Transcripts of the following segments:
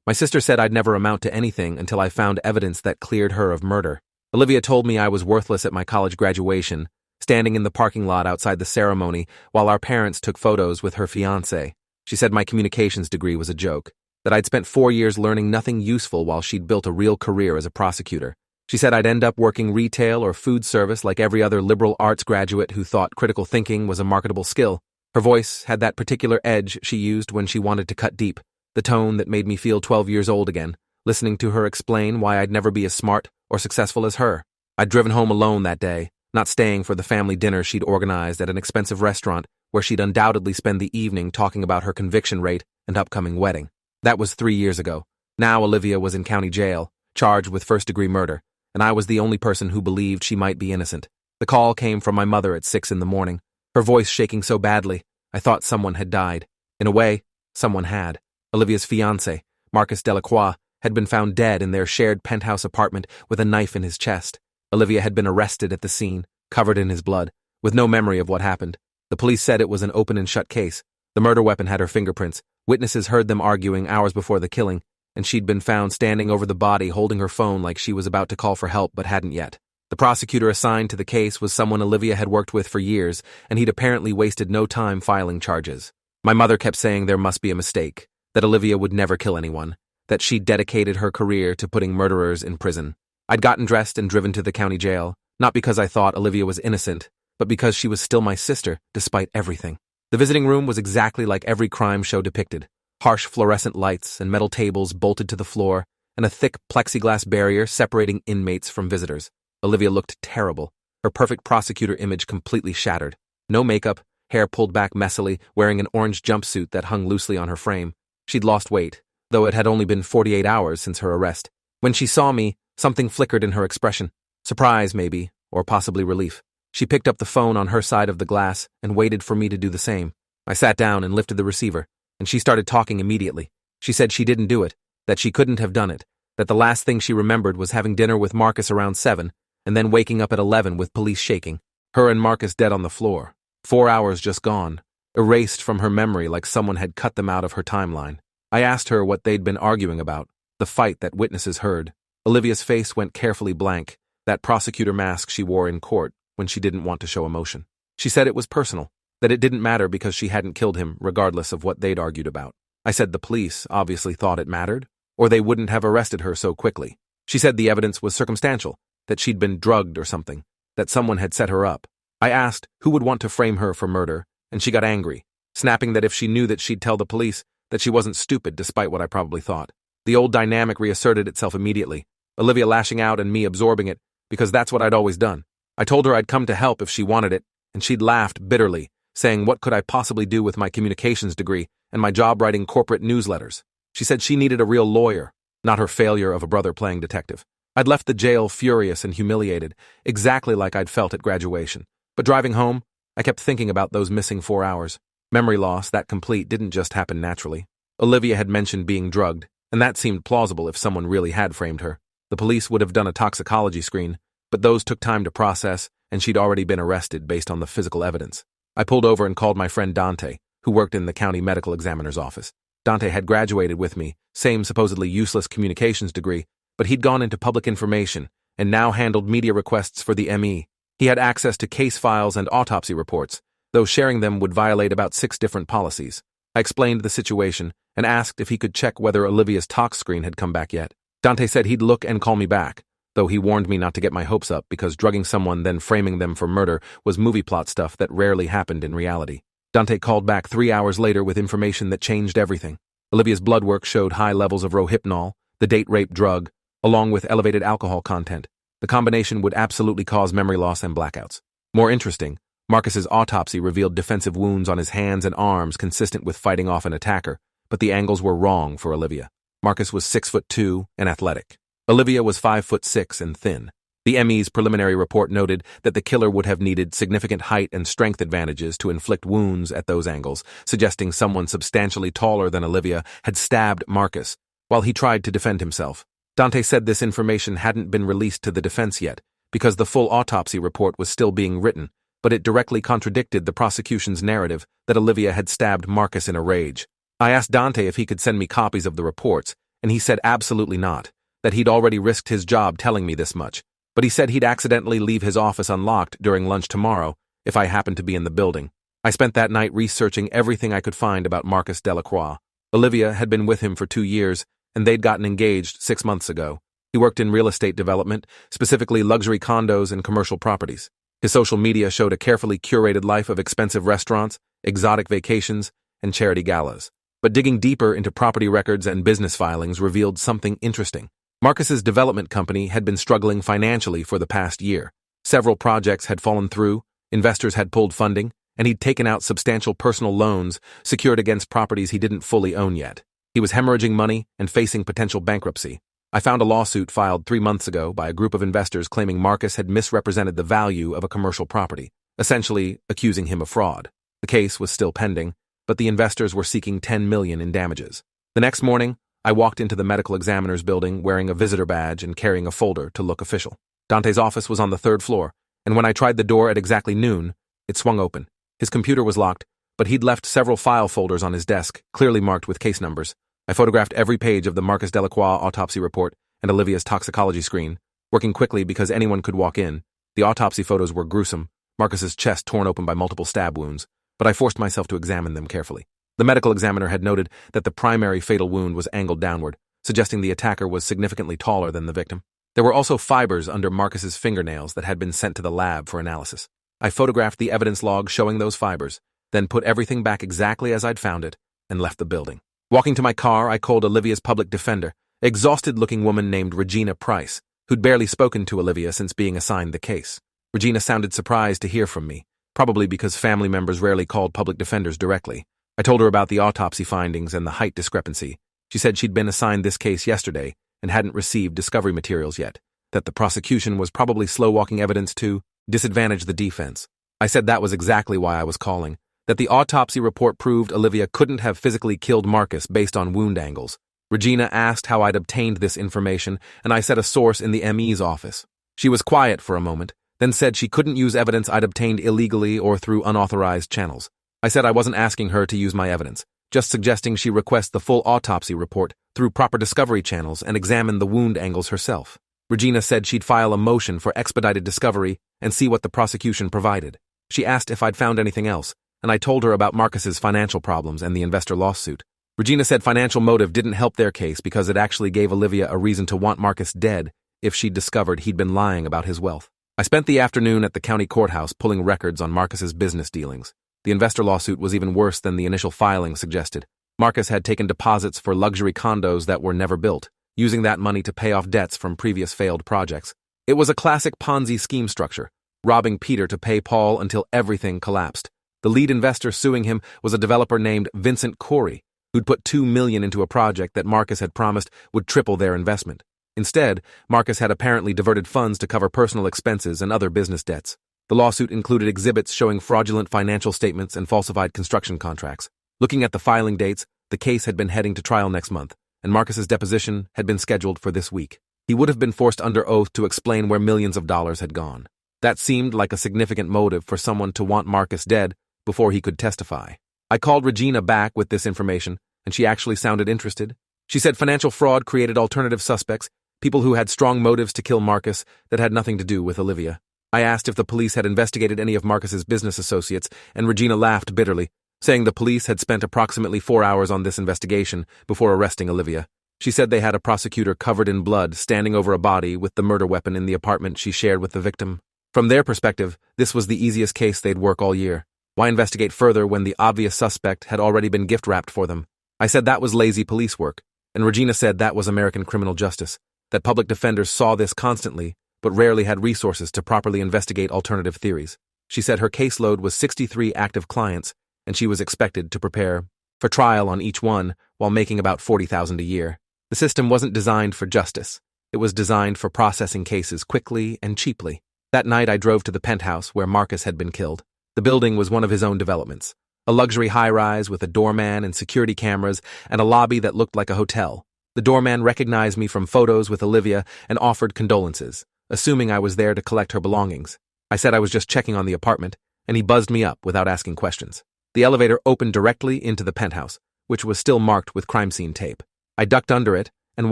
My sister said I'd never amount to anything until I found evidence that cleared her of murder. Olivia told me I was worthless at my college graduation, standing in the parking lot outside the ceremony while our parents took photos with her fiancé. She said my communications degree was a joke, that I'd spent 4 years learning nothing useful while she'd built a real career as a prosecutor. She said I'd end up working retail or food service like every other liberal arts graduate who thought critical thinking was a marketable skill. Her voice had that particular edge she used when she wanted to cut deep, the tone that made me feel 12 years old again, listening to her explain why I'd never be as smart or successful as her. I'd driven home alone that day, not staying for the family dinner she'd organized at an expensive restaurant where she'd undoubtedly spend the evening talking about her conviction rate and upcoming wedding. That was 3 years ago. Now Olivia was in county jail, charged with first-degree murder, and I was the only person who believed she might be innocent. The call came from my mother at 6 in the morning, her voice shaking so badly, I thought someone had died. In a way, someone had. Olivia's fiancé, Marcus Delacroix, had been found dead in their shared penthouse apartment with a knife in his chest. Olivia had been arrested at the scene, covered in his blood, with no memory of what happened. The police said it was an open and shut case. The murder weapon had her fingerprints. Witnesses heard them arguing hours before the killing, and she'd been found standing over the body holding her phone like she was about to call for help but hadn't yet. The prosecutor assigned to the case was someone Olivia had worked with for years, and he'd apparently wasted no time filing charges. My mother kept saying there must be a mistake, that Olivia would never kill anyone, that she'd dedicated her career to putting murderers in prison. I'd gotten dressed and driven to the county jail, not because I thought Olivia was innocent, but because she was still my sister, despite everything. The visiting room was exactly like every crime show depicted. Harsh fluorescent lights and metal tables bolted to the floor, and a thick plexiglass barrier separating inmates from visitors. Olivia looked terrible, her perfect prosecutor image completely shattered. No makeup, hair pulled back messily, wearing an orange jumpsuit that hung loosely on her frame. She'd lost weight, though it had only been 48 hours since her arrest. When she saw me, something flickered in her expression. Surprise, maybe, or possibly relief. She picked up the phone on her side of the glass and waited for me to do the same. I sat down and lifted the receiver, and she started talking immediately. She said she didn't do it, that she couldn't have done it, that the last thing she remembered was having dinner with Marcus around 7, and then waking up at 11 with police shaking. Her and Marcus dead on the floor. 4 hours just gone, erased from her memory like someone had cut them out of her timeline. I asked her what they'd been arguing about, the fight that witnesses heard. Olivia's face went carefully blank, that prosecutor mask she wore in court when she didn't want to show emotion. She said it was personal, that it didn't matter because she hadn't killed him regardless of what they'd argued about. I said the police obviously thought it mattered, or they wouldn't have arrested her so quickly. She said the evidence was circumstantial, that she'd been drugged or something, that someone had set her up. I asked who would want to frame her for murder, and she got angry, snapping that if she knew that she'd tell the police, that she wasn't stupid despite what I probably thought. The old dynamic reasserted itself immediately, Olivia lashing out and me absorbing it, because that's what I'd always done. I told her I'd come to help if she wanted it, and she'd laughed bitterly, saying what could I possibly do with my communications degree and my job writing corporate newsletters. She said she needed a real lawyer, not her failure of a brother playing detective. I'd left the jail furious and humiliated, exactly like I'd felt at graduation. But driving home, I kept thinking about those missing 4 hours. Memory loss, that complete, didn't just happen naturally. Olivia had mentioned being drugged, and that seemed plausible if someone really had framed her. The police would have done a toxicology screen, but those took time to process, and she'd already been arrested based on the physical evidence. I pulled over and called my friend Dante, who worked in the county medical examiner's office. Dante had graduated with me, same supposedly useless communications degree, but he'd gone into public information and now handled media requests for the ME. He had access to case files and autopsy reports, though sharing them would violate about 6 different policies. I explained the situation and asked if he could check whether Olivia's tox screen had come back yet. Dante said he'd look and call me back, though he warned me not to get my hopes up because drugging someone then framing them for murder was movie plot stuff that rarely happened in reality. Dante called back 3 hours later with information that changed everything. Olivia's blood work showed high levels of rohypnol, the date rape drug, along with elevated alcohol content. The combination would absolutely cause memory loss and blackouts. More interesting, Marcus's autopsy revealed defensive wounds on his hands and arms consistent with fighting off an attacker, but the angles were wrong for Olivia. Marcus was 6'2" and athletic. Olivia was 5'6" and thin. The ME's preliminary report noted that the killer would have needed significant height and strength advantages to inflict wounds at those angles, suggesting someone substantially taller than Olivia had stabbed Marcus while he tried to defend himself. Dante said this information hadn't been released to the defense yet, because the full autopsy report was still being written, but it directly contradicted the prosecution's narrative that Olivia had stabbed Marcus in a rage. I asked Dante if he could send me copies of the reports, and he said absolutely not, that he'd already risked his job telling me this much. But he said he'd accidentally leave his office unlocked during lunch tomorrow if I happened to be in the building. I spent that night researching everything I could find about Marcus Delacroix. Olivia had been with him for 2 years, and they'd gotten engaged 6 months ago. He worked in real estate development, specifically luxury condos and commercial properties. His social media showed a carefully curated life of expensive restaurants, exotic vacations, and charity galas. But digging deeper into property records and business filings revealed something interesting. Marcus's development company had been struggling financially for the past year. Several projects had fallen through, investors had pulled funding, and he'd taken out substantial personal loans secured against properties he didn't fully own yet. He was hemorrhaging money and facing potential bankruptcy. I found a lawsuit filed 3 months ago by a group of investors claiming Marcus had misrepresented the value of a commercial property, essentially accusing him of fraud. The case was still pending, but the investors were seeking $10 million in damages. The next morning, I walked into the medical examiner's building wearing a visitor badge and carrying a folder to look official. Dante's office was on the 3rd floor, and when I tried the door at exactly noon, it swung open. His computer was locked, but he'd left several file folders on his desk, clearly marked with case numbers. I photographed every page of the Marcus Delacroix autopsy report and Olivia's toxicology screen, working quickly because anyone could walk in. The autopsy photos were gruesome, Marcus's chest torn open by multiple stab wounds, but I forced myself to examine them carefully. The medical examiner had noted that the primary fatal wound was angled downward, suggesting the attacker was significantly taller than the victim. There were also fibers under Marcus's fingernails that had been sent to the lab for analysis. I photographed the evidence log showing those fibers, then put everything back exactly as I'd found it, and left the building. Walking to my car, I called Olivia's public defender, an exhausted-looking woman named Regina Price, who'd barely spoken to Olivia since being assigned the case. Regina sounded surprised to hear from me, probably because family members rarely called public defenders directly. I told her about the autopsy findings and the height discrepancy. She said she'd been assigned this case yesterday and hadn't received discovery materials yet, that the prosecution was probably slow-walking evidence to disadvantage the defense. I said that was exactly why I was calling, that the autopsy report proved Olivia couldn't have physically killed Marcus based on wound angles. Regina asked how I'd obtained this information, and I said a source in the ME's office. She was quiet for a moment, then said she couldn't use evidence I'd obtained illegally or through unauthorized channels. I said I wasn't asking her to use my evidence, just suggesting she request the full autopsy report through proper discovery channels and examine the wound angles herself. Regina said she'd file a motion for expedited discovery and see what the prosecution provided. She asked if I'd found anything else, and I told her about Marcus's financial problems and the investor lawsuit. Regina said financial motive didn't help their case because it actually gave Olivia a reason to want Marcus dead if she'd discovered he'd been lying about his wealth. I spent the afternoon at the county courthouse pulling records on Marcus's business dealings. The investor lawsuit was even worse than the initial filing suggested. Marcus had taken deposits for luxury condos that were never built, using that money to pay off debts from previous failed projects. It was a classic Ponzi scheme structure, robbing Peter to pay Paul until everything collapsed. The lead investor suing him was a developer named Vincent Corey, who'd put $2 million into a project that Marcus had promised would triple their investment. Instead, Marcus had apparently diverted funds to cover personal expenses and other business debts. The lawsuit included exhibits showing fraudulent financial statements and falsified construction contracts. Looking at the filing dates, the case had been heading to trial next month, and Marcus's deposition had been scheduled for this week. He would have been forced under oath to explain where millions of dollars had gone. That seemed like a significant motive for someone to want Marcus dead before he could testify. I called Regina back with this information, and she actually sounded interested. She said financial fraud created alternative suspects, people who had strong motives to kill Marcus that had nothing to do with Olivia. I asked if the police had investigated any of Marcus's business associates, and Regina laughed bitterly, saying the police had spent approximately 4 hours on this investigation before arresting Olivia. She said they had a prosecutor covered in blood standing over a body with the murder weapon in the apartment she shared with the victim. From their perspective, this was the easiest case they'd work all year. Why investigate further when the obvious suspect had already been gift-wrapped for them? I said that was lazy police work, and Regina said that was American criminal justice, that public defenders saw this constantly, but rarely had resources to properly investigate alternative theories. She said her caseload was 63 active clients, and she was expected to prepare for trial on each one while making about $40,000 a year. The system wasn't designed for justice. It was designed for processing cases quickly and cheaply. That night I drove to the penthouse where Marcus had been killed. The building was one of his own developments, a luxury high-rise with a doorman and security cameras and a lobby that looked like a hotel. The doorman recognized me from photos with Olivia and offered condolences, assuming I was there to collect her belongings. I said I was just checking on the apartment, and he buzzed me up without asking questions. The elevator opened directly into the penthouse, which was still marked with crime scene tape. I ducked under it and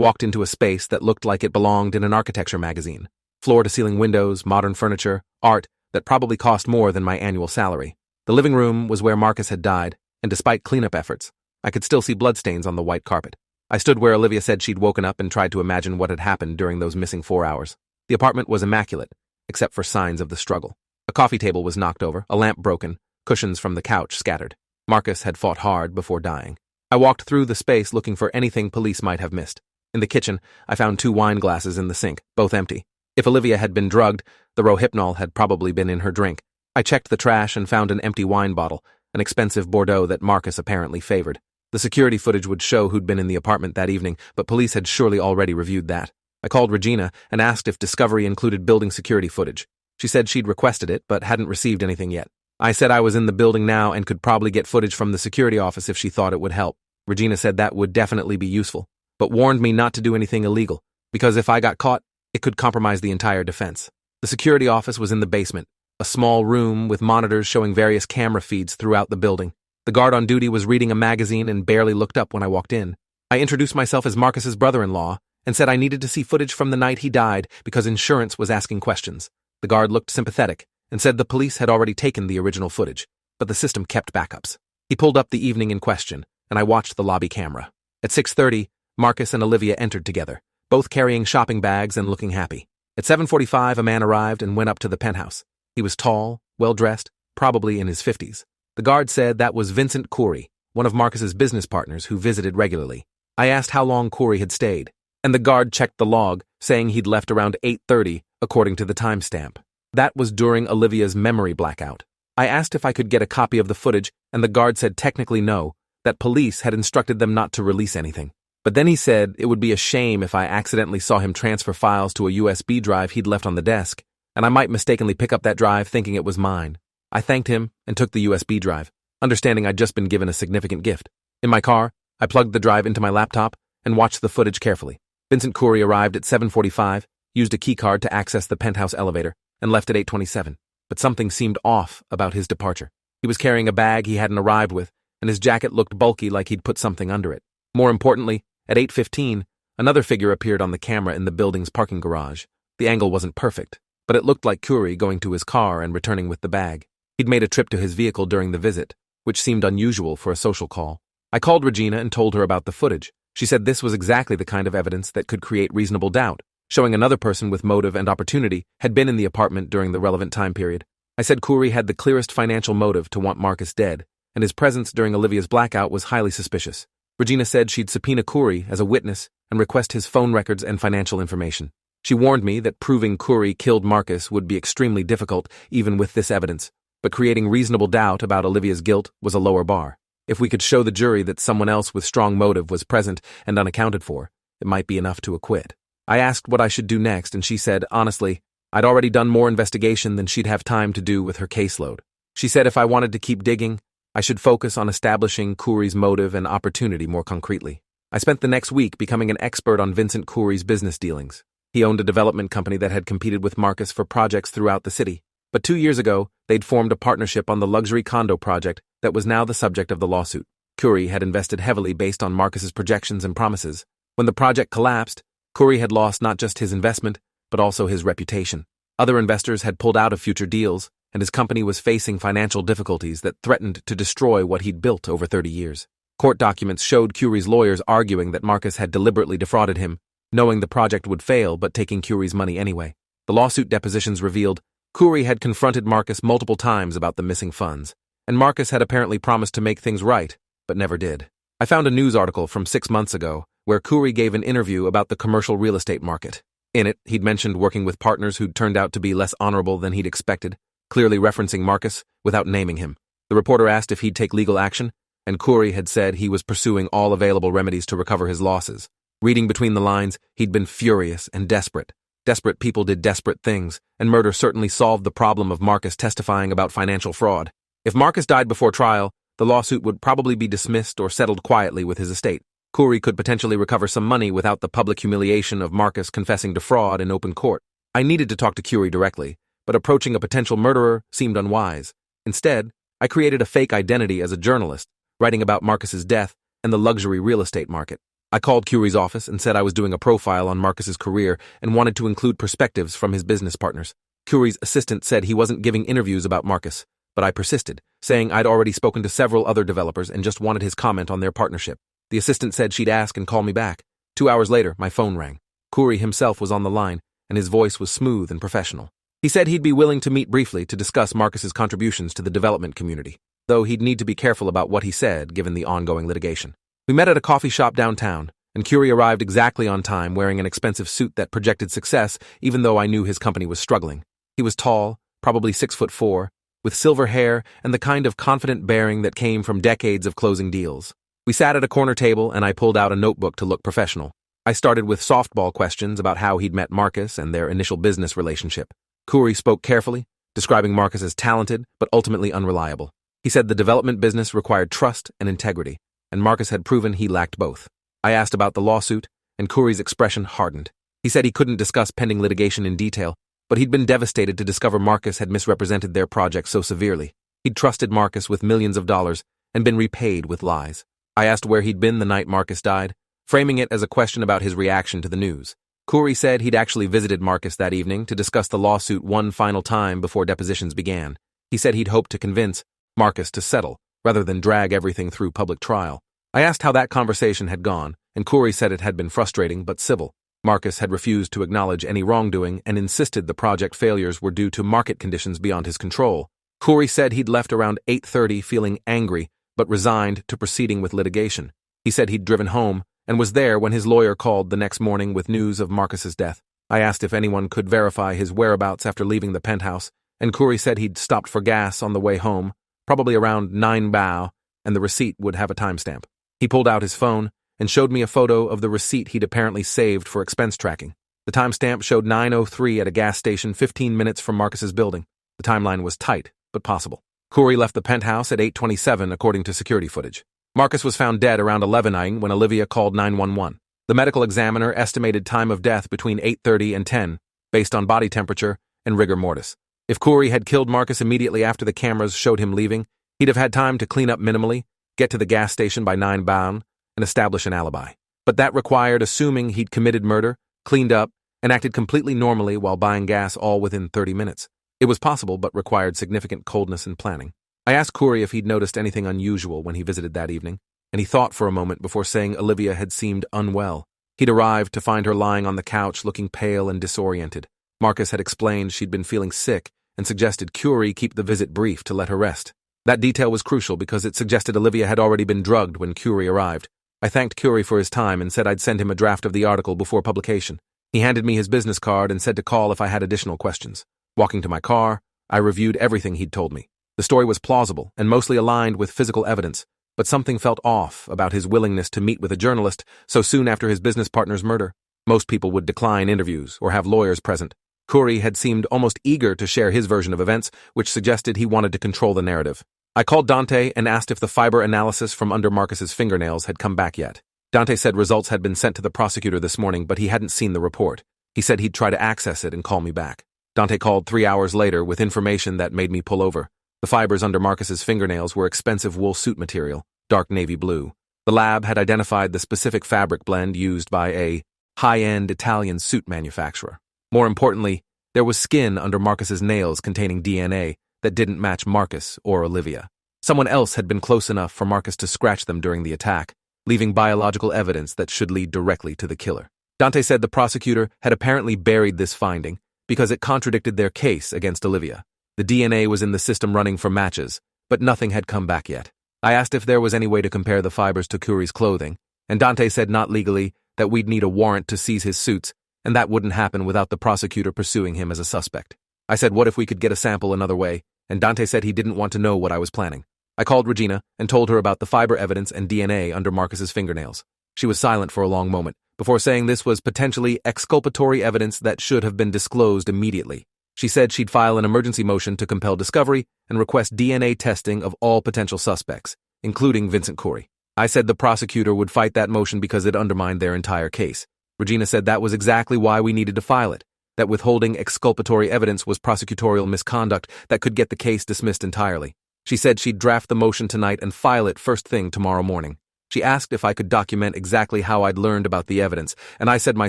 walked into a space that looked like it belonged in an architecture magazine. Floor-to-ceiling windows, modern furniture, art that probably cost more than my annual salary. The living room was where Marcus had died, and despite cleanup efforts, I could still see bloodstains on the white carpet. I stood where Olivia said she'd woken up and tried to imagine what had happened during those missing 4 hours. The apartment was immaculate, except for signs of the struggle. A coffee table was knocked over, a lamp broken, cushions from the couch scattered. Marcus had fought hard before dying. I walked through the space looking for anything police might have missed. In the kitchen, I found 2 wine glasses in the sink, both empty. If Olivia had been drugged, the Rohypnol had probably been in her drink. I checked the trash and found an empty wine bottle, an expensive Bordeaux that Marcus apparently favored. The security footage would show who'd been in the apartment that evening, but police had surely already reviewed that. I called Regina and asked if Discovery included building security footage. She said she'd requested it, but hadn't received anything yet. I said I was in the building now and could probably get footage from the security office if she thought it would help. Regina said that would definitely be useful, but warned me not to do anything illegal, because if I got caught, it could compromise the entire defense. The security office was in the basement, a small room with monitors showing various camera feeds throughout the building. The guard on duty was reading a magazine and barely looked up when I walked in. I introduced myself as Marcus's brother-in-law and said I needed to see footage from the night he died because insurance was asking questions. The guard looked sympathetic and said the police had already taken the original footage, but the system kept backups. He pulled up the evening in question, and I watched the lobby camera. At 6:30, Marcus and Olivia entered together, both carrying shopping bags and looking happy. At 7:45, a man arrived and went up to the penthouse. He was tall, well-dressed, probably in his 50s. The guard said that was Vincent Corey, one of Marcus's business partners who visited regularly. I asked how long Corey had stayed, and the guard checked the log, saying he'd left around 8:30, according to the timestamp. That was during Olivia's memory blackout. I asked if I could get a copy of the footage, and the guard said technically no, that police had instructed them not to release anything. But then he said it would be a shame if I accidentally saw him transfer files to a USB drive he'd left on the desk, and I might mistakenly pick up that drive thinking it was mine. I thanked him and took the USB drive, understanding I'd just been given a significant gift. In my car, I plugged the drive into my laptop and watched the footage carefully. Vincent Corey arrived at 7:45, used a keycard to access the penthouse elevator, and left at 8:27. But something seemed off about his departure. He was carrying a bag he hadn't arrived with, and his jacket looked bulky like he'd put something under it. More importantly, at 8:15, another figure appeared on the camera in the building's parking garage. The angle wasn't perfect, but it looked like Corey going to his car and returning with the bag. He'd made a trip to his vehicle during the visit, which seemed unusual for a social call. I called Regina and told her about the footage. She said this was exactly the kind of evidence that could create reasonable doubt, showing another person with motive and opportunity had been in the apartment during the relevant time period. I said Corey had the clearest financial motive to want Marcus dead, and his presence during Olivia's blackout was highly suspicious. Regina said she'd subpoena Corey as a witness and request his phone records and financial information. She warned me that proving Corey killed Marcus would be extremely difficult even with this evidence, but creating reasonable doubt about Olivia's guilt was a lower bar. If we could show the jury that someone else with strong motive was present and unaccounted for, it might be enough to acquit. I asked what I should do next, and she said, honestly, I'd already done more investigation than she'd have time to do with her caseload. She said if I wanted to keep digging, I should focus on establishing Corey's motive and opportunity more concretely. I spent the next week becoming an expert on Vincent Corey's business dealings. He owned a development company that had competed with Marcus for projects throughout the city. But 2 years ago, they'd formed a partnership on the luxury condo project that was now the subject of the lawsuit. Corey had invested heavily based on Marcus's projections and promises. When the project collapsed, Corey had lost not just his investment, but also his reputation. Other investors had pulled out of future deals, and his company was facing financial difficulties that threatened to destroy what he'd built over 30 years. Court documents showed Corey's lawyers arguing that Marcus had deliberately defrauded him, knowing the project would fail but taking Corey's money anyway. The lawsuit depositions revealed Corey had confronted Marcus multiple times about the missing funds, and Marcus had apparently promised to make things right, but never did. I found a news article from 6 months ago where Corey gave an interview about the commercial real estate market. In it, he'd mentioned working with partners who'd turned out to be less honorable than he'd expected, clearly referencing Marcus without naming him. The reporter asked if he'd take legal action, and Corey had said he was pursuing all available remedies to recover his losses. Reading between the lines, he'd been furious and desperate. Desperate people did desperate things, and murder certainly solved the problem of Marcus testifying about financial fraud. If Marcus died before trial, the lawsuit would probably be dismissed or settled quietly with his estate. Corey could potentially recover some money without the public humiliation of Marcus confessing to fraud in open court. I needed to talk to Corey directly, but approaching a potential murderer seemed unwise. Instead, I created a fake identity as a journalist, writing about Marcus's death and the luxury real estate market. I called Curie's office and said I was doing a profile on Marcus's career and wanted to include perspectives from his business partners. Curie's assistant said he wasn't giving interviews about Marcus, but I persisted, saying I'd already spoken to several other developers and just wanted his comment on their partnership. The assistant said she'd ask and call me back. 2 hours later, my phone rang. Curie himself was on the line, and his voice was smooth and professional. He said he'd be willing to meet briefly to discuss Marcus's contributions to the development community, though he'd need to be careful about what he said given the ongoing litigation. We met at a coffee shop downtown, and Curie arrived exactly on time wearing an expensive suit that projected success even though I knew his company was struggling. He was tall, probably 6'4", with silver hair and the kind of confident bearing that came from decades of closing deals. We sat at a corner table and I pulled out a notebook to look professional. I started with softball questions about how he'd met Marcus and their initial business relationship. Curie spoke carefully, describing Marcus as talented but ultimately unreliable. He said the development business required trust and integrity, and Marcus had proven he lacked both. I asked about the lawsuit, and Curie's expression hardened. He said he couldn't discuss pending litigation in detail, but he'd been devastated to discover Marcus had misrepresented their project so severely. He'd trusted Marcus with millions of dollars and been repaid with lies. I asked where he'd been the night Marcus died, framing it as a question about his reaction to the news. Curie said he'd actually visited Marcus that evening to discuss the lawsuit one final time before depositions began. He said he'd hoped to convince Marcus to settle, rather than drag everything through public trial. I asked how that conversation had gone, and Curie said it had been frustrating but civil. Marcus had refused to acknowledge any wrongdoing and insisted the project failures were due to market conditions beyond his control. Curie said he'd left around 8:30 feeling angry but resigned to proceeding with litigation. He said he'd driven home and was there when his lawyer called the next morning with news of Marcus's death. I asked if anyone could verify his whereabouts after leaving the penthouse, and Curie said he'd stopped for gas on the way home, probably around 9 Bao, and the receipt would have a timestamp. He pulled out his phone and showed me a photo of the receipt he'd apparently saved for expense tracking. The timestamp showed 9:03 at a gas station 15 minutes from Marcus's building. The timeline was tight, but possible. Curie left the penthouse at 8:27 according to security footage. Marcus was found dead around 11 when Olivia called 911. The medical examiner estimated time of death between 8:30 and 10, based on body temperature and rigor mortis. If Curie had killed Marcus immediately after the cameras showed him leaving, he'd have had time to clean up minimally, get to the gas station by 9 Bao, and establish an alibi. But that required assuming he'd committed murder, cleaned up, and acted completely normally while buying gas all within 30 minutes. It was possible but required significant coldness and planning. I asked Curie if he'd noticed anything unusual when he visited that evening, and he thought for a moment before saying Olivia had seemed unwell. He'd arrived to find her lying on the couch looking pale and disoriented. Marcus had explained she'd been feeling sick and suggested Curie keep the visit brief to let her rest. That detail was crucial because it suggested Olivia had already been drugged when Curie arrived. I thanked Curie for his time and said I'd send him a draft of the article before publication. He handed me his business card and said to call if I had additional questions. Walking to my car, I reviewed everything he'd told me. The story was plausible and mostly aligned with physical evidence, but something felt off about his willingness to meet with a journalist so soon after his business partner's murder. Most people would decline interviews or have lawyers present. Curie had seemed almost eager to share his version of events, which suggested he wanted to control the narrative. I called Dante and asked if the fiber analysis from under Marcus's fingernails had come back yet. Dante said results had been sent to the prosecutor this morning, but he hadn't seen the report. He said he'd try to access it and call me back. Dante called 3 hours later with information that made me pull over. The fibers under Marcus's fingernails were expensive wool suit material, dark navy blue. The lab had identified the specific fabric blend used by a high-end Italian suit manufacturer. More importantly, there was skin under Marcus's nails containing DNA that didn't match Marcus or Olivia. Someone else had been close enough for Marcus to scratch them during the attack, leaving biological evidence that should lead directly to the killer. Dante said the prosecutor had apparently buried this finding because it contradicted their case against Olivia. The DNA was in the system running for matches, but nothing had come back yet. I asked if there was any way to compare the fibers to Curie's clothing, and Dante said not legally, that we'd need a warrant to seize his suits, and that wouldn't happen without the prosecutor pursuing him as a suspect. I said what if we could get a sample another way, and Dante said he didn't want to know what I was planning. I called Regina and told her about the fiber evidence and DNA under Marcus's fingernails. She was silent for a long moment, before saying this was potentially exculpatory evidence that should have been disclosed immediately. She said she'd file an emergency motion to compel discovery and request DNA testing of all potential suspects, including Vincent Curie. I said the prosecutor would fight that motion because it undermined their entire case. Regina said that was exactly why we needed to file it, that withholding exculpatory evidence was prosecutorial misconduct that could get the case dismissed entirely. She said she'd draft the motion tonight and file it first thing tomorrow morning. She asked if I could document exactly how I'd learned about the evidence, and I said my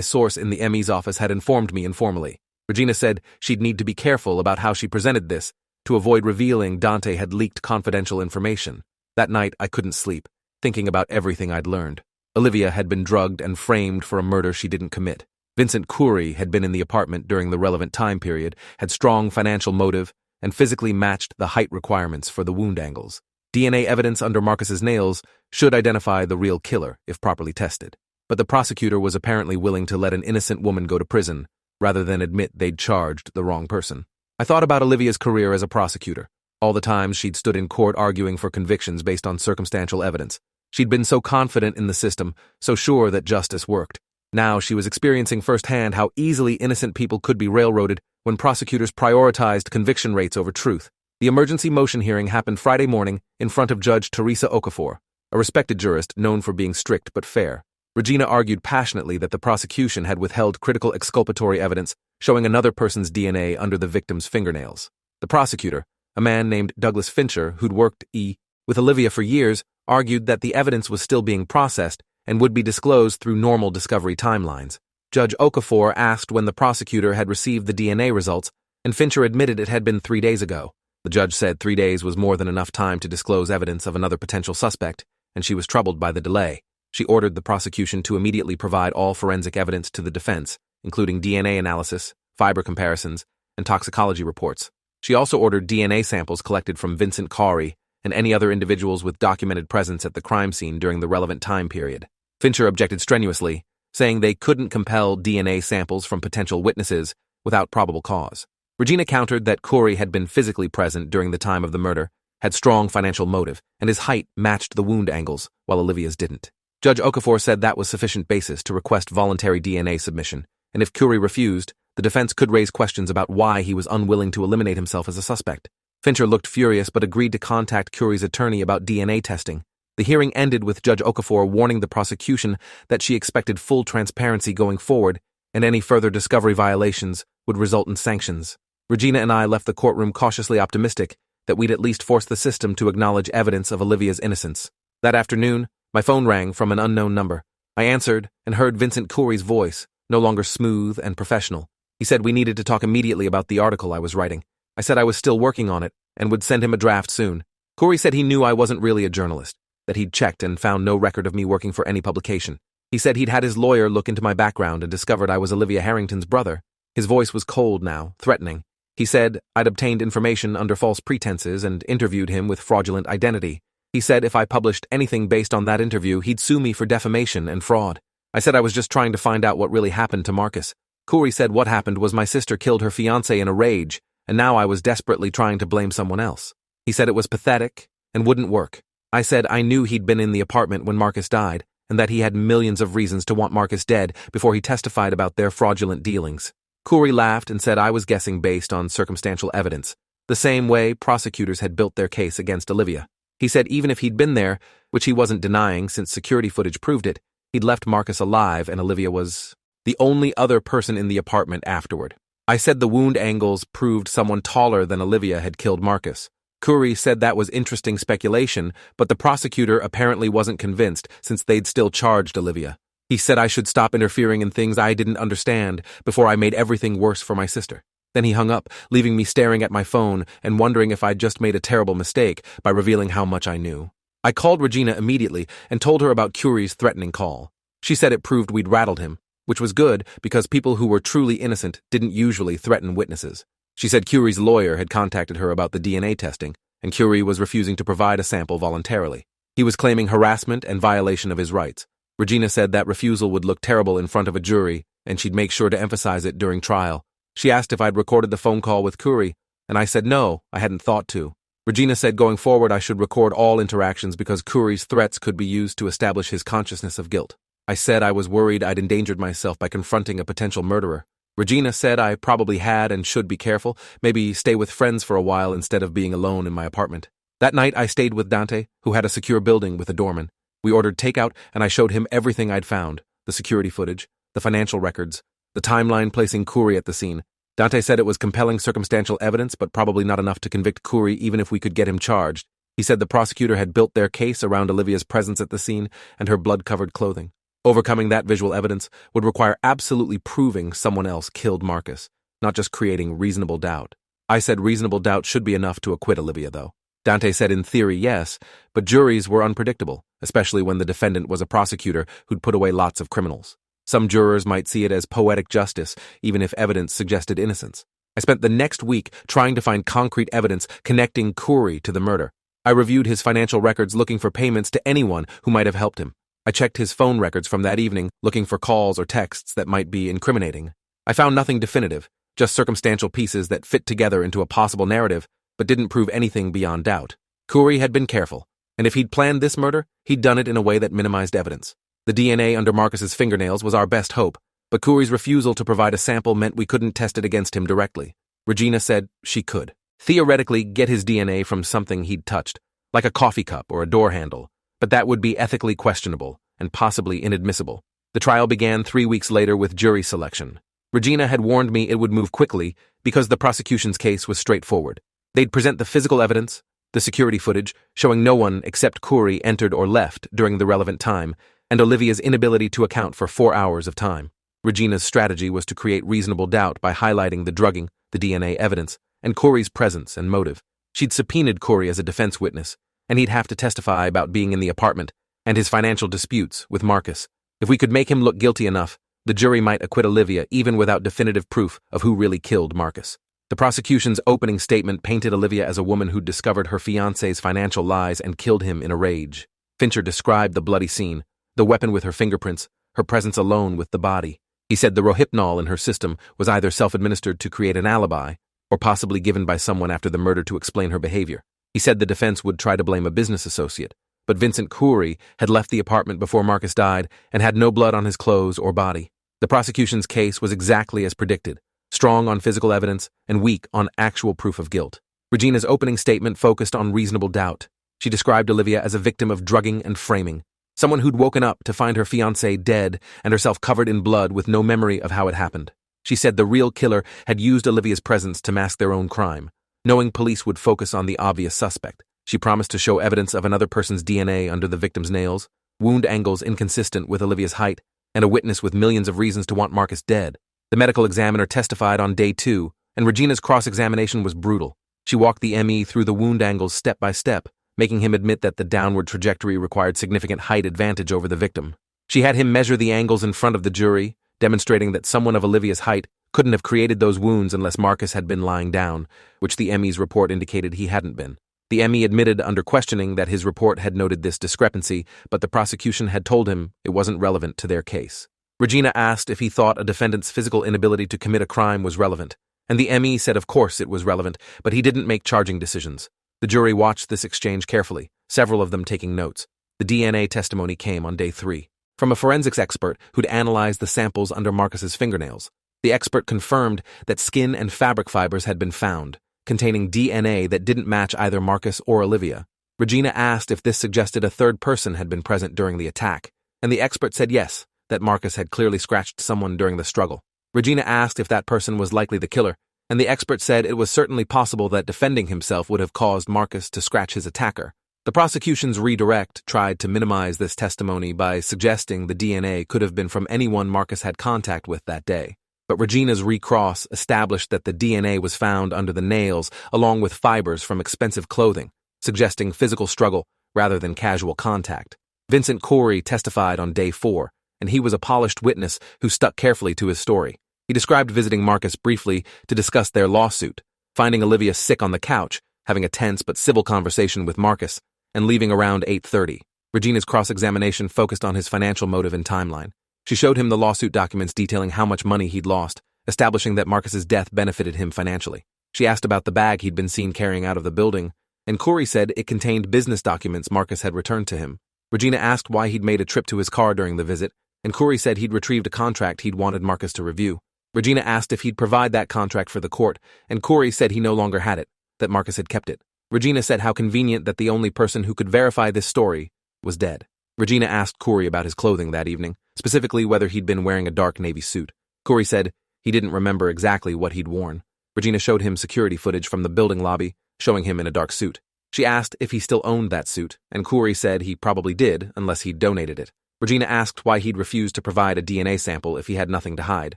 source in the ME's office had informed me informally. Regina said she'd need to be careful about how she presented this, to avoid revealing Dante had leaked confidential information. That night, I couldn't sleep, thinking about everything I'd learned. Olivia had been drugged and framed for a murder she didn't commit. Vincent Khoury had been in the apartment during the relevant time period, had strong financial motive, and physically matched the height requirements for the wound angles. DNA evidence under Marcus's nails should identify the real killer if properly tested. But the prosecutor was apparently willing to let an innocent woman go to prison, rather than admit they'd charged the wrong person. I thought about Olivia's career as a prosecutor, all the times she'd stood in court arguing for convictions based on circumstantial evidence. She'd been so confident in the system, so sure that justice worked. Now she was experiencing firsthand how easily innocent people could be railroaded when prosecutors prioritized conviction rates over truth. The emergency motion hearing happened Friday morning in front of Judge Teresa Okafor, a respected jurist known for being strict but fair. Regina argued passionately that the prosecution had withheld critical exculpatory evidence showing another person's DNA under the victim's fingernails. The prosecutor, a man named Douglas Fincher who'd worked with Olivia for years, argued that the evidence was still being processed and would be disclosed through normal discovery timelines. Judge Okafor asked when the prosecutor had received the DNA results, and Fincher admitted it had been 3 days ago. The judge said 3 days was more than enough time to disclose evidence of another potential suspect, and she was troubled by the delay. She ordered the prosecution to immediately provide all forensic evidence to the defense, including DNA analysis, fiber comparisons, and toxicology reports. She also ordered DNA samples collected from Vincent Khoury and any other individuals with documented presence at the crime scene during the relevant time period. Fincher objected strenuously, saying they couldn't compel DNA samples from potential witnesses without probable cause. Regina countered that Khoury had been physically present during the time of the murder, had strong financial motive, and his height matched the wound angles, while Olivia's didn't. Judge Okafor said that was sufficient basis to request voluntary DNA submission, and if Khoury refused, the defense could raise questions about why he was unwilling to eliminate himself as a suspect. Fincher looked furious but agreed to contact Khoury's attorney about DNA testing. The hearing ended with Judge Okafor warning the prosecution that she expected full transparency going forward, and any further discovery violations would result in sanctions. Regina and I left the courtroom cautiously optimistic that we'd at least force the system to acknowledge evidence of Olivia's innocence. That afternoon, my phone rang from an unknown number. I answered and heard Vincent Khoury's voice, no longer smooth and professional. He said we needed to talk immediately about the article I was writing. I said I was still working on it and would send him a draft soon. Khoury said he knew I wasn't really a journalist, that he'd checked and found no record of me working for any publication. He said he'd had his lawyer look into my background and discovered I was Olivia Harrington's brother. His voice was cold now, threatening. He said I'd obtained information under false pretenses and interviewed him with fraudulent identity. He said if I published anything based on that interview, he'd sue me for defamation and fraud. I said I was just trying to find out what really happened to Marcus. Khoury said what happened was my sister killed her fiancé in a rage, and now I was desperately trying to blame someone else. He said it was pathetic and wouldn't work. I said I knew he'd been in the apartment when Marcus died, and that he had millions of reasons to want Marcus dead before he testified about their fraudulent dealings. Khoury laughed and said I was guessing based on circumstantial evidence, the same way prosecutors had built their case against Olivia. He said even if he'd been there, which he wasn't denying since security footage proved it, he'd left Marcus alive and Olivia was the only other person in the apartment afterward. I said the wound angles proved someone taller than Olivia had killed Marcus. Khoury said that was interesting speculation, but the prosecutor apparently wasn't convinced since they'd still charged Olivia. He said I should stop interfering in things I didn't understand before I made everything worse for my sister. Then he hung up, leaving me staring at my phone and wondering if I'd just made a terrible mistake by revealing how much I knew. I called Regina immediately and told her about Khoury's threatening call. She said it proved we'd rattled him, which was good because people who were truly innocent didn't usually threaten witnesses. She said Khoury's lawyer had contacted her about the DNA testing, and Khoury was refusing to provide a sample voluntarily. He was claiming harassment and violation of his rights. Regina said that refusal would look terrible in front of a jury, and she'd make sure to emphasize it during trial. She asked if I'd recorded the phone call with Khoury, and I said no, I hadn't thought to. Regina said going forward I should record all interactions because Khoury's threats could be used to establish his consciousness of guilt. I said I was worried I'd endangered myself by confronting a potential murderer. Regina said I probably had and should be careful, maybe stay with friends for a while instead of being alone in my apartment. That night I stayed with Dante, who had a secure building with a doorman. We ordered takeout and I showed him everything I'd found, the security footage, the financial records, the timeline placing Khoury at the scene. Dante said it was compelling circumstantial evidence but probably not enough to convict Khoury even if we could get him charged. He said the prosecutor had built their case around Olivia's presence at the scene and her blood-covered clothing. Overcoming that visual evidence would require absolutely proving someone else killed Marcus, not just creating reasonable doubt. I said reasonable doubt should be enough to acquit Olivia, though. Dante said in theory, yes, but juries were unpredictable, especially when the defendant was a prosecutor who'd put away lots of criminals. Some jurors might see it as poetic justice, even if evidence suggested innocence. I spent the next week trying to find concrete evidence connecting Khoury to the murder. I reviewed his financial records looking for payments to anyone who might have helped him. I checked his phone records from that evening looking for calls or texts that might be incriminating. I found nothing definitive, just circumstantial pieces that fit together into a possible narrative, but didn't prove anything beyond doubt. Khoury had been careful, and if he'd planned this murder, he'd done it in a way that minimized evidence. The DNA under Marcus's fingernails was our best hope, but Khoury's refusal to provide a sample meant we couldn't test it against him directly. Regina said she could. Theoretically, get his DNA from something he'd touched, like a coffee cup or a door handle, but that would be ethically questionable and possibly inadmissible. The trial began 3 weeks later with jury selection. Regina had warned me it would move quickly because the prosecution's case was straightforward. They'd present the physical evidence, the security footage, showing no one except Khoury entered or left during the relevant time, and Olivia's inability to account for 4 hours of time. Regina's strategy was to create reasonable doubt by highlighting the drugging, the DNA evidence, and Khoury's presence and motive. She'd subpoenaed Khoury as a defense witness, and he'd have to testify about being in the apartment and his financial disputes with Marcus. If we could make him look guilty enough, the jury might acquit Olivia even without definitive proof of who really killed Marcus. The prosecution's opening statement painted Olivia as a woman who'd discovered her fiancé's financial lies and killed him in a rage. Fincher described the bloody scene, the weapon with her fingerprints, her presence alone with the body. He said the rohypnol in her system was either self-administered to create an alibi or possibly given by someone after the murder to explain her behavior. He said the defense would try to blame a business associate, but Vincent Khoury had left the apartment before Marcus died and had no blood on his clothes or body. The prosecution's case was exactly as predicted, strong on physical evidence and weak on actual proof of guilt. Regina's opening statement focused on reasonable doubt. She described Olivia as a victim of drugging and framing, someone who'd woken up to find her fiancé dead and herself covered in blood with no memory of how it happened. She said the real killer had used Olivia's presence to mask their own crime, knowing police would focus on the obvious suspect. She promised to show evidence of another person's DNA under the victim's nails, wound angles inconsistent with Olivia's height, and a witness with millions of reasons to want Marcus dead. The medical examiner testified on day 2, and Regina's cross-examination was brutal. She walked the ME through the wound angles step by step, making him admit that the downward trajectory required significant height advantage over the victim. She had him measure the angles in front of the jury, demonstrating that someone of Olivia's height couldn't have created those wounds unless Marcus had been lying down, which the ME's report indicated he hadn't been. The ME admitted under questioning that his report had noted this discrepancy, but the prosecution had told him it wasn't relevant to their case. Regina asked if he thought a defendant's physical inability to commit a crime was relevant, and the ME said of course it was relevant, but he didn't make charging decisions. The jury watched this exchange carefully, several of them taking notes. The DNA testimony came on day 3, from a forensics expert who'd analyzed the samples under Marcus's fingernails. The expert confirmed that skin and fabric fibers had been found, containing DNA that didn't match either Marcus or Olivia. Regina asked if this suggested a third person had been present during the attack, and the expert said yes, that Marcus had clearly scratched someone during the struggle. Regina asked if that person was likely the killer, and the expert said it was certainly possible that defending himself would have caused Marcus to scratch his attacker. The prosecution's redirect tried to minimize this testimony by suggesting the DNA could have been from anyone Marcus had contact with that day. But Regina's recross established that the DNA was found under the nails along with fibers from expensive clothing, suggesting physical struggle rather than casual contact. Vincent Khoury testified on day 4, and he was a polished witness who stuck carefully to his story. He described visiting Marcus briefly to discuss their lawsuit, finding Olivia sick on the couch, having a tense but civil conversation with Marcus, and leaving around 8:30. Regina's cross-examination focused on his financial motive and timeline. She showed him the lawsuit documents detailing how much money he'd lost, establishing that Marcus's death benefited him financially. She asked about the bag he'd been seen carrying out of the building, and Khoury said it contained business documents Marcus had returned to him. Regina asked why he'd made a trip to his car during the visit, and Khoury said he'd retrieved a contract he'd wanted Marcus to review. Regina asked if he'd provide that contract for the court, and Khoury said he no longer had it, that Marcus had kept it. Regina said how convenient that the only person who could verify this story was dead. Regina asked Khoury about his clothing that evening, specifically whether he'd been wearing a dark navy suit. Khoury said he didn't remember exactly what he'd worn. Regina showed him security footage from the building lobby, showing him in a dark suit. She asked if he still owned that suit, and Corey said he probably did unless he'd donated it. Regina asked why he'd refused to provide a DNA sample if he had nothing to hide.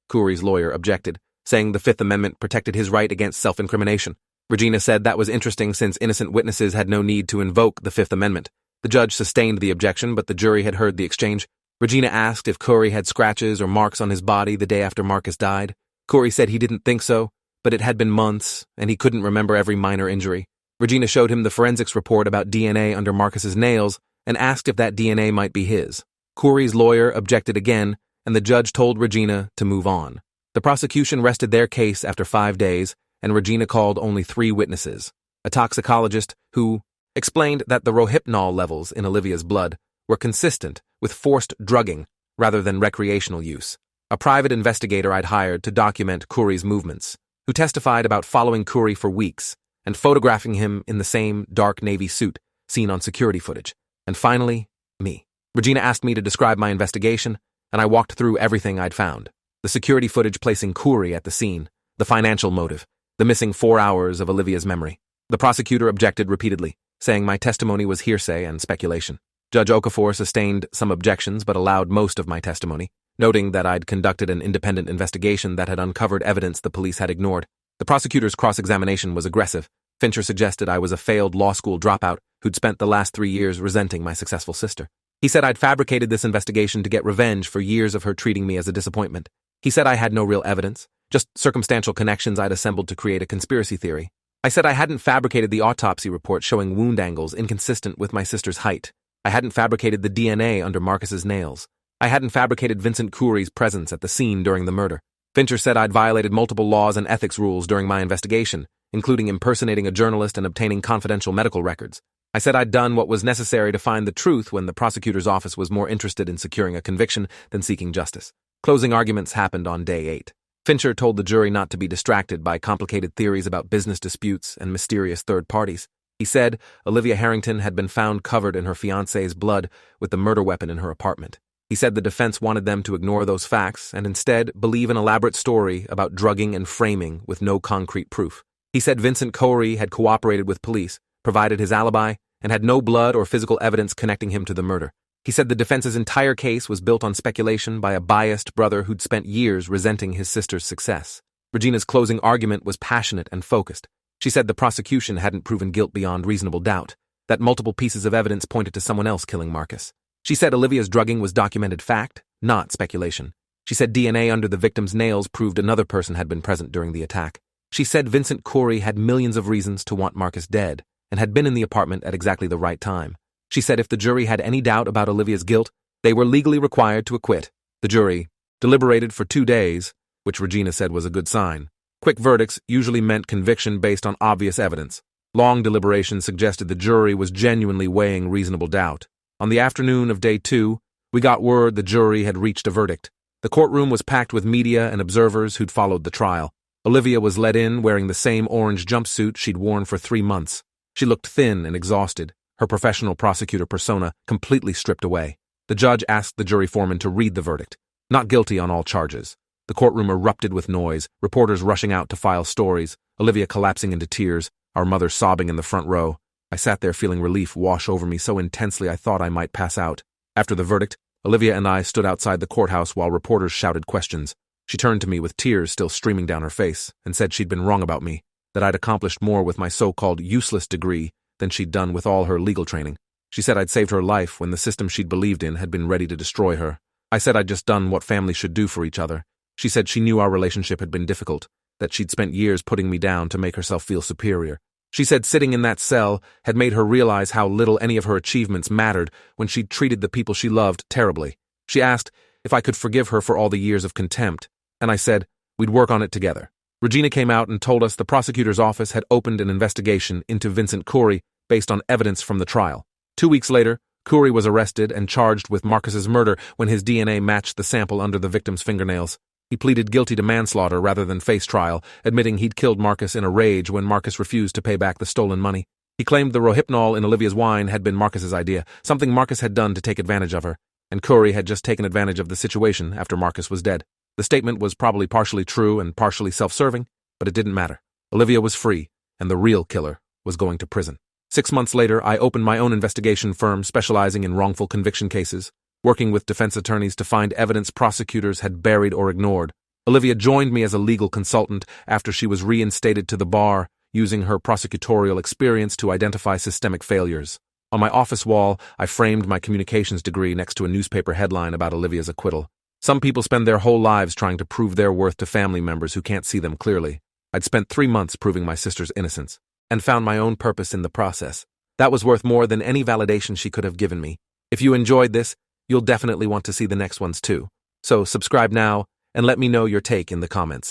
Corey's lawyer objected, saying the Fifth Amendment protected his right against self-incrimination. Regina said that was interesting since innocent witnesses had no need to invoke the Fifth Amendment. The judge sustained the objection, but the jury had heard the exchange. Regina asked if Corey had scratches or marks on his body the day after Marcus died. Corey said he didn't think so, but it had been months, and he couldn't remember every minor injury. Regina showed him the forensics report about DNA under Marcus's nails and asked if that DNA might be his. Corey's lawyer objected again, and the judge told Regina to move on. The prosecution rested their case after 5 days, and Regina called only 3 witnesses. A toxicologist who explained that the rohypnol levels in Olivia's blood were consistent with forced drugging rather than recreational use. A private investigator I'd hired to document Corey's movements, who testified about following Corey for weeks and photographing him in the same dark navy suit seen on security footage. And finally, me. Regina asked me to describe my investigation, and I walked through everything I'd found. The security footage placing Corey at the scene, the financial motive, the missing 4 hours of Olivia's memory. The prosecutor objected repeatedly, saying my testimony was hearsay and speculation. Judge Okafor sustained some objections but allowed most of my testimony, noting that I'd conducted an independent investigation that had uncovered evidence the police had ignored. The prosecutor's cross-examination was aggressive. Fincher suggested I was a failed law school dropout who'd spent the last 3 years resenting my successful sister. He said I'd fabricated this investigation to get revenge for years of her treating me as a disappointment. He said I had no real evidence, just circumstantial connections I'd assembled to create a conspiracy theory. I said I hadn't fabricated the autopsy report showing wound angles inconsistent with my sister's height. I hadn't fabricated the DNA under Marcus's nails. I hadn't fabricated Vincent Corey's presence at the scene during the murder. Fincher said I'd violated multiple laws and ethics rules during my investigation, including impersonating a journalist and obtaining confidential medical records. I said I'd done what was necessary to find the truth when the prosecutor's office was more interested in securing a conviction than seeking justice. Closing arguments happened on day 8. Fincher told the jury not to be distracted by complicated theories about business disputes and mysterious third parties. He said Olivia Harrington had been found covered in her fiancé's blood with the murder weapon in her apartment. He said the defense wanted them to ignore those facts and instead believe an elaborate story about drugging and framing with no concrete proof. He said Vincent Corey had cooperated with police, provided his alibi, and had no blood or physical evidence connecting him to the murder. He said the defense's entire case was built on speculation by a biased brother who'd spent years resenting his sister's success. Regina's closing argument was passionate and focused. She said the prosecution hadn't proven guilt beyond reasonable doubt, that multiple pieces of evidence pointed to someone else killing Marcus. She said Olivia's drugging was documented fact, not speculation. She said DNA under the victim's nails proved another person had been present during the attack. She said Vincent Corey had millions of reasons to want Marcus dead and had been in the apartment at exactly the right time. She said if the jury had any doubt about Olivia's guilt, they were legally required to acquit. The jury deliberated for 2 days, which Regina said was a good sign. Quick verdicts usually meant conviction based on obvious evidence. Long deliberations suggested the jury was genuinely weighing reasonable doubt. On the afternoon of day 2, we got word the jury had reached a verdict. The courtroom was packed with media and observers who'd followed the trial. Olivia was led in wearing the same orange jumpsuit she'd worn for 3 months. She looked thin and exhausted, her professional prosecutor persona completely stripped away. The judge asked the jury foreman to read the verdict. Not guilty on all charges. The courtroom erupted with noise, reporters rushing out to file stories, Olivia collapsing into tears, our mother sobbing in the front row. I sat there feeling relief wash over me so intensely I thought I might pass out. After the verdict, Olivia and I stood outside the courthouse while reporters shouted questions. She turned to me with tears still streaming down her face and said she'd been wrong about me, that I'd accomplished more with my so-called useless degree than she'd done with all her legal training. She said I'd saved her life when the system she'd believed in had been ready to destroy her. I said I'd just done what families should do for each other. She said she knew our relationship had been difficult, that she'd spent years putting me down to make herself feel superior. She said sitting in that cell had made her realize how little any of her achievements mattered when she'd treated the people she loved terribly. She asked if I could forgive her for all the years of contempt, and I said we'd work on it together. Regina came out and told us the prosecutor's office had opened an investigation into Vincent Corey based on evidence from the trial. 2 weeks later, Corey was arrested and charged with Marcus's murder when his DNA matched the sample under the victim's fingernails. He pleaded guilty to manslaughter rather than face trial, admitting he'd killed Marcus in a rage when Marcus refused to pay back the stolen money. He claimed the rohypnol in Olivia's wine had been Marcus's idea, something Marcus had done to take advantage of her, and Corey had just taken advantage of the situation after Marcus was dead. The statement was probably partially true and partially self-serving, but it didn't matter. Olivia was free, and the real killer was going to prison. 6 months later, I opened my own investigation firm specializing in wrongful conviction cases, working with defense attorneys to find evidence prosecutors had buried or ignored. Olivia joined me as a legal consultant after she was reinstated to the bar, using her prosecutorial experience to identify systemic failures. On my office wall, I framed my communications degree next to a newspaper headline about Olivia's acquittal. Some people spend their whole lives trying to prove their worth to family members who can't see them clearly. I'd spent 3 months proving my sister's innocence, and found my own purpose in the process. That was worth more than any validation she could have given me. If you enjoyed this, you'll definitely want to see the next ones too. So subscribe now, and let me know your take in the comments.